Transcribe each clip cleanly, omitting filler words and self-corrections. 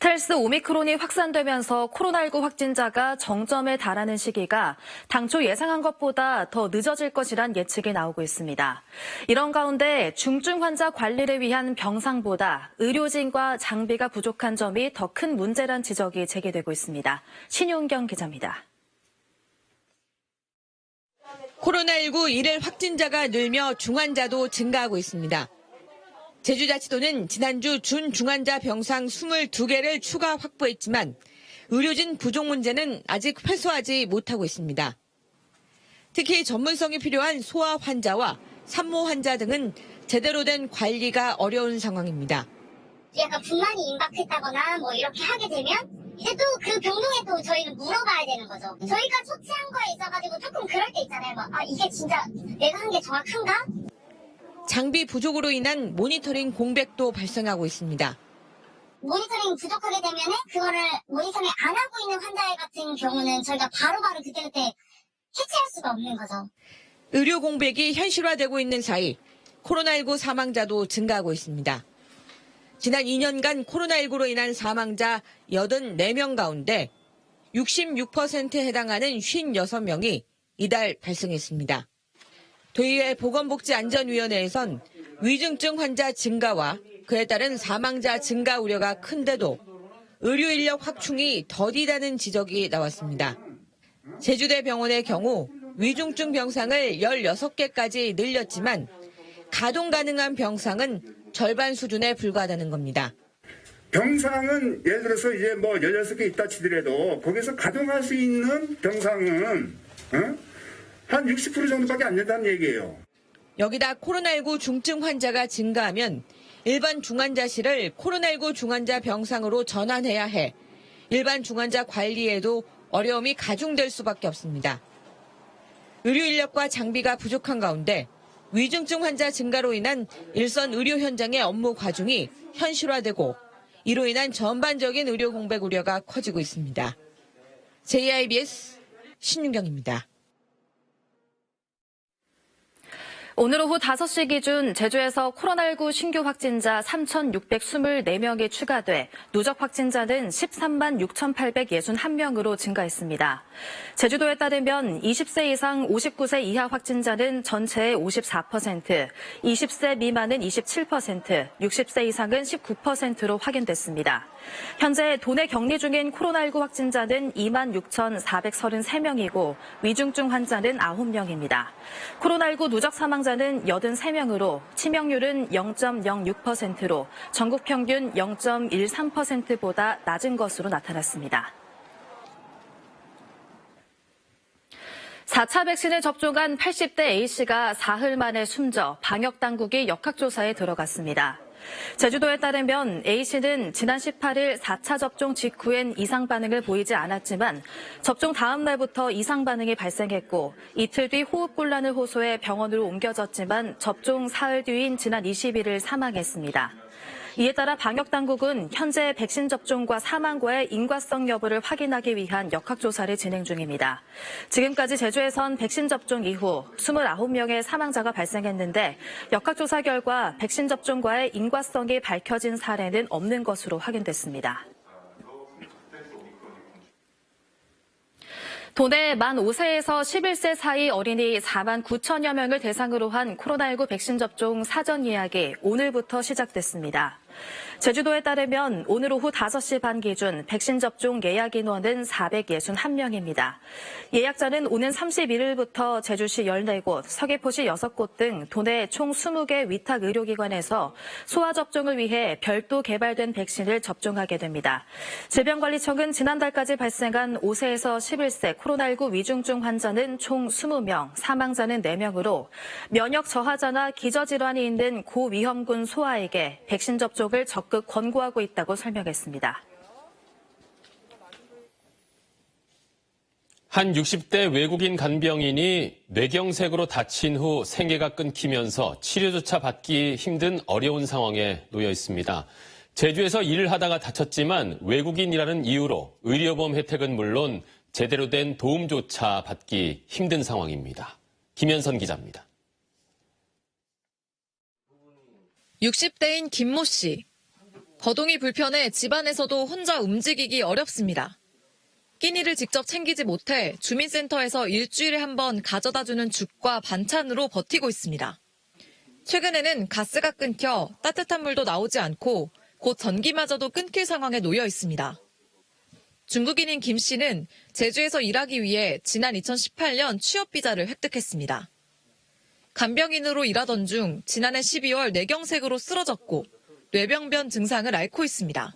스텔스 오미크론이 확산되면서 코로나19 확진자가 정점에 달하는 시기가 당초 예상한 것보다 더 늦어질 것이란 예측이 나오고 있습니다. 이런 가운데 중증 환자 관리를 위한 병상보다 의료진과 장비가 부족한 점이 더 큰 문제란 지적이 제기되고 있습니다. 신용경 기자입니다. 코로나19 일일 확진자가 늘며 중환자도 증가하고 있습니다. 제주자치도는 지난주 준중환자 병상 22개를 추가 확보했지만 의료진 부족 문제는 아직 해소하지 못하고 있습니다. 특히 전문성이 필요한 소아 환자와 산모 환자 등은 제대로 된 관리가 어려운 상황입니다. 약간 분만이 임박했다거나 뭐 이렇게 하게 되면 이제 또 그 병동에 또 저희는 물어봐야 되는 거죠. 저희가 처치한 거에 있어가지고 조금 그럴 때 있잖아요. 이게 진짜 내가 한 게 정확한가? 장비 부족으로 인한 모니터링 공백도 발생하고 있습니다. 모니터링 부족하게 되면은 그거를 모니터링 안 하고 있는 환자 같은 경우는 저희가 바로바로 그때그때 해체할 수가 없는 거죠. 의료 공백이 현실화되고 있는 사이 코로나19 사망자도 증가하고 있습니다. 지난 2년간 코로나19로 인한 사망자 84명 가운데 66%에 해당하는 56명이 이달 발생했습니다. 도의회 보건복지안전위원회에선 위중증 환자 증가와 그에 따른 사망자 증가 우려가 큰데도 의료 인력 확충이 더디다는 지적이 나왔습니다. 제주대 병원의 경우 위중증 병상을 16개까지 늘렸지만 가동 가능한 병상은 절반 수준에 불과하다는 겁니다. 병상은 예를 들어서 이제 16개 있다 치더라도 거기서 가동할 수 있는 병상은 한 60% 정도밖에 안 된다는 얘기예요. 여기다 코로나19 중증 환자가 증가하면 일반 중환자실을 코로나19 중환자 병상으로 전환해야 해 일반 중환자 관리에도 어려움이 가중될 수밖에 없습니다. 의료 인력과 장비가 부족한 가운데 위중증 환자 증가로 인한 일선 의료 현장의 업무 과중이 현실화되고 이로 인한 전반적인 의료 공백 우려가 커지고 있습니다. JIBS 신윤경입니다. 오늘 오후 5시 기준 제주에서 코로나19 신규 확진자 3,624명이 추가돼 누적 확진자는 13만 6,861명으로 증가했습니다. 제주도에 따르면 20세 이상 59세 이하 확진자는 전체의 54%, 20세 미만은 27%, 60세 이상은 19%로 확인됐습니다. 현재 도내 격리 중인 코로나19 확진자는 2만 6,433명이고 위중증 환자는 9명입니다. 코로나19 누적 사망자는 83명으로 치명률은 0.06%로 전국 평균 0.13%보다 낮은 것으로 나타났습니다. 4차 백신을 접종한 80대 A씨가 사흘 만에 숨져 방역당국이 역학조사에 들어갔습니다. 제주도에 따르면 A씨는 지난 18일 4차 접종 직후엔 이상 반응을 보이지 않았지만 접종 다음 날부터 이상 반응이 발생했고 이틀 뒤 호흡곤란을 호소해 병원으로 옮겨졌지만 접종 사흘 뒤인 지난 21일 사망했습니다. 이에 따라 방역당국은 현재 백신 접종과 사망과의 인과성 여부를 확인하기 위한 역학조사를 진행 중입니다. 지금까지 제주에선 백신 접종 이후 29명의 사망자가 발생했는데 역학조사 결과 백신 접종과의 인과성이 밝혀진 사례는 없는 것으로 확인됐습니다. 도내 만 5세에서 11세 사이 어린이 4만 9천여 명을 대상으로 한 코로나19 백신 접종 사전 예약이 오늘부터 시작됐습니다. 제주도에 따르면 오늘 오후 5시 반 기준 백신 접종 예약 인원은 461명입니다. 예약자는 오는 31일부터 제주시 14곳, 서귀포시 6곳 등 도내 총 20개 위탁 의료기관에서 소아 접종을 위해 별도 개발된 백신을 접종하게 됩니다. 질병관리청은 지난달까지 발생한 5세에서 11세 코로나19 위중증 환자는 총 20명, 사망자는 4명으로 면역 저하자나 기저질환이 있는 고위험군 소아에게 백신 접종을 적극 권고하고 있다고 설명했습니다. 한 60대 외국인 간병인이 뇌경색으로 다친 후 생계가 끊기면서 치료조차 받기 힘든 어려운 상황에 놓여 있습니다. 제주에서 일을 하다가 다쳤지만 외국인이라는 이유로 의료보험 혜택은 물론 제대로 된 도움조차 받기 힘든 상황입니다. 김현선 기자입니다. 60대인 김모 씨. 거동이 불편해 집안에서도 혼자 움직이기 어렵습니다. 끼니를 직접 챙기지 못해 주민센터에서 일주일에 한 번 가져다주는 죽과 반찬으로 버티고 있습니다. 최근에는 가스가 끊겨 따뜻한 물도 나오지 않고 곧 전기마저도 끊길 상황에 놓여 있습니다. 중국인인 김 씨는 제주에서 일하기 위해 지난 2018년 취업비자를 획득했습니다. 간병인으로 일하던 중 지난해 12월 뇌경색으로 쓰러졌고 뇌병변 증상을 앓고 있습니다.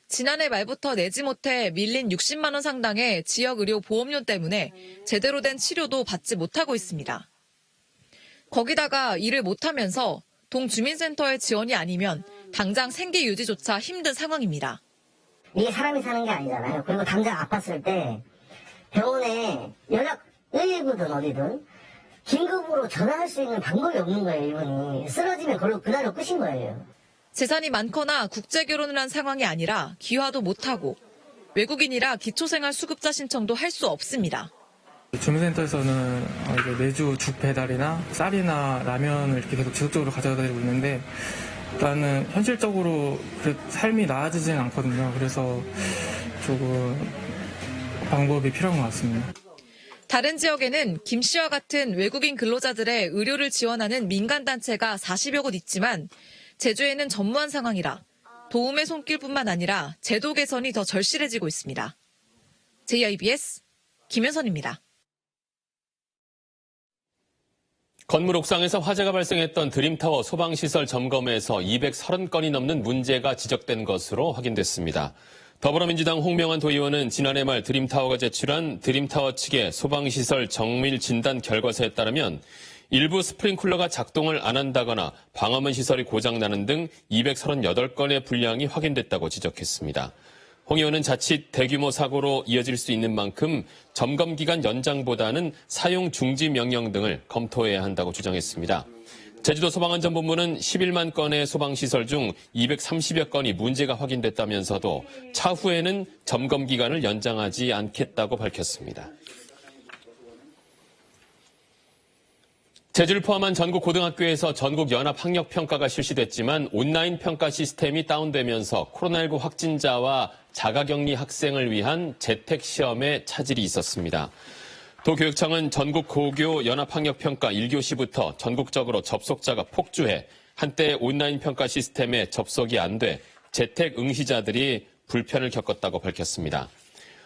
지난해 말부터 내지 못해 밀린 60만 원 상당의 지역의료 보험료 때문에 제대로 된 치료도 받지 못하고 있습니다. 거기다가 일을 못하면서 동주민센터의 지원이 아니면 당장 생계 유지조차 힘든 상황입니다. 이게 사람이 사는 게 아니잖아요. 그리고 당장 아팠을 때 병원에 연락 119든 어디든 긴급으로 전화할 수 있는 방법이 없는 거예요. 이분이 쓰러지면 그날로 끝인 거예요. 재산이 많거나 국제결혼을 한 상황이 아니라 귀화도 못하고 외국인이라 기초생활수급자 신청도 할 수 없습니다. 주민센터에서는 이제 매주 죽 배달이나 쌀이나 라면을 이렇게 계속 지속적으로 가져다 드리고 있는데 일단은 현실적으로 삶이 나아지지는 않거든요. 그래서 조금 방법이 필요한 것 같습니다. 다른 지역에는 김 씨와 같은 외국인 근로자들의 의료를 지원하는 민간단체가 40여 곳 있지만 제주에는 전무한 상황이라 도움의 손길뿐만 아니라 제도 개선이 더 절실해지고 있습니다. JIBS 김현선입니다. 건물 옥상에서 화재가 발생했던 드림타워 소방시설 점검에서 230건이 넘는 문제가 지적된 것으로 확인됐습니다. 더불어민주당 홍명환 도의원은 지난해 말 드림타워가 제출한 드림타워 측의 소방시설 정밀 진단 결과서에 따르면 일부 스프링클러가 작동을 안 한다거나 방화문 시설이 고장나는 등 238건의 불량이 확인됐다고 지적했습니다. 홍 의원은 자칫 대규모 사고로 이어질 수 있는 만큼 점검 기간 연장보다는 사용 중지 명령 등을 검토해야 한다고 주장했습니다. 제주도 소방안전본부는 11만 건의 소방시설 중 230여 건이 문제가 확인됐다면서도 차후에는 점검 기간을 연장하지 않겠다고 밝혔습니다. 제주를 포함한 전국 고등학교에서 전국 연합 학력 평가가 실시됐지만 온라인 평가 시스템이 다운되면서 코로나19 확진자와 자가격리 학생을 위한 재택 시험에 차질이 있었습니다. 도교육청은 전국 고교 연합 학력 평가 1교시부터 전국적으로 접속자가 폭주해 한때 온라인 평가 시스템에 접속이 안 돼 재택 응시자들이 불편을 겪었다고 밝혔습니다.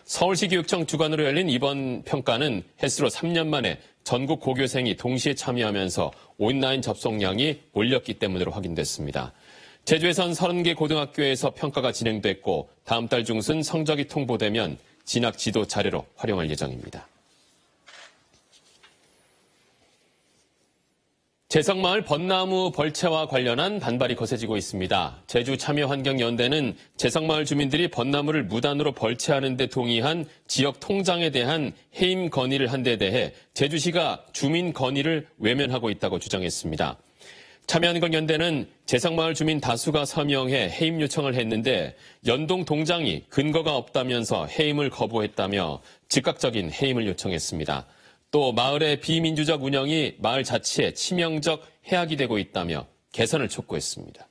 서울시 교육청 주관으로 열린 이번 평가는 햇수로 3년 만에 전국 고교생이 동시에 참여하면서 온라인 접속량이 올렸기 때문으로 확인됐습니다. 제주에선 30개 고등학교에서 평가가 진행됐고 다음 달 중순 성적이 통보되면 진학 지도 자료로 활용할 예정입니다. 재성마을 벚나무 벌채와 관련한 반발이 거세지고 있습니다. 제주참여환경연대는 재성마을 주민들이 벚나무를 무단으로 벌채하는 데 동의한 지역 통장에 대한 해임 건의를 한 데 대해 제주시가 주민 건의를 외면하고 있다고 주장했습니다. 참여환경연대는 재성마을 주민 다수가 서명해 해임 요청을 했는데 연동 동장이 근거가 없다면서 해임을 거부했다며 즉각적인 해임을 요청했습니다. 또 마을의 비민주적 운영이 마을 자치에 치명적 해악이 되고 있다며 개선을 촉구했습니다.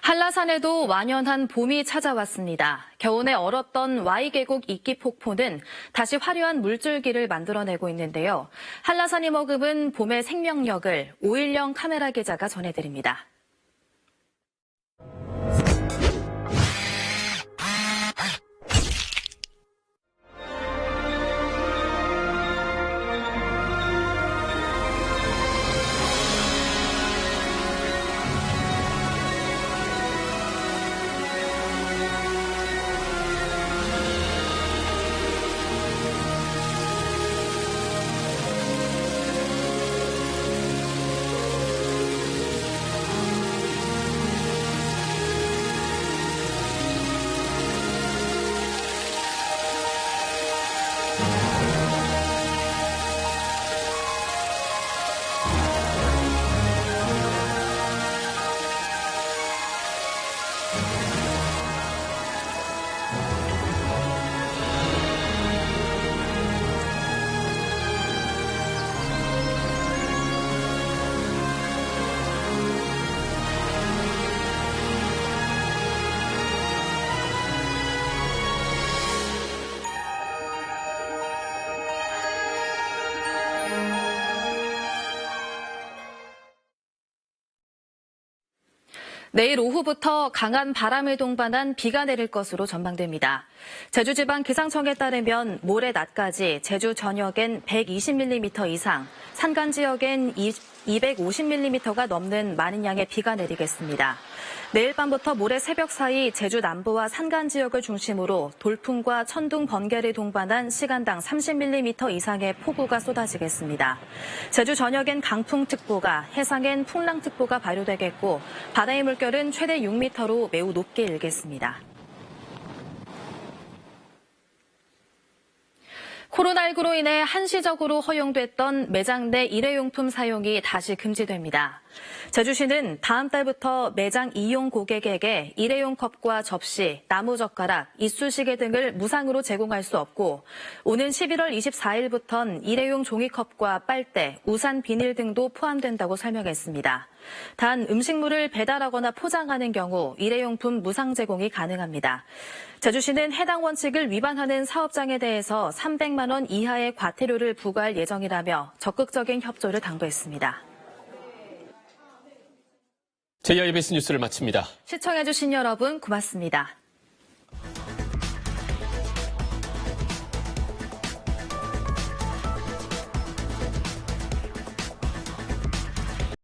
한라산에도 완연한 봄이 찾아왔습니다. 겨우내 얼었던 Y계곡 이끼 폭포는 다시 화려한 물줄기를 만들어내고 있는데요. 한라산이 머금은 봄의 생명력을 오일영 카메라 기자가 전해드립니다. 내일 오후부터 강한 바람을 동반한 비가 내릴 것으로 전망됩니다. 제주지방기상청에 따르면 모레 낮까지 제주 전역엔 120mm 이상, 산간 지역엔 250mm가 넘는 많은 양의 비가 내리겠습니다. 내일 밤부터 모레 새벽 사이 제주 남부와 산간 지역을 중심으로 돌풍과 천둥, 번개를 동반한 시간당 30mm 이상의 폭우가 쏟아지겠습니다. 제주 전역엔 강풍특보가, 해상엔 풍랑특보가 발효되겠고 바다의 물결은 최대 6m로 매우 높게 일겠습니다. 코로나19로 인해 한시적으로 허용됐던 매장 내 일회용품 사용이 다시 금지됩니다. 제주시는 다음 달부터 매장 이용 고객에게 일회용 컵과 접시, 나무젓가락, 이쑤시개 등을 무상으로 제공할 수 없고 오는 11월 24일부터는 일회용 종이컵과 빨대, 우산 비닐 등도 포함된다고 설명했습니다. 단 음식물을 배달하거나 포장하는 경우 일회용품 무상 제공이 가능합니다. 제주시는 해당 원칙을 위반하는 사업장에 대해서 300만 원 이하의 과태료를 부과할 예정이라며 적극적인 협조를 당부했습니다. JIBS 뉴스를 마칩니다. 시청해주신 여러분 고맙습니다.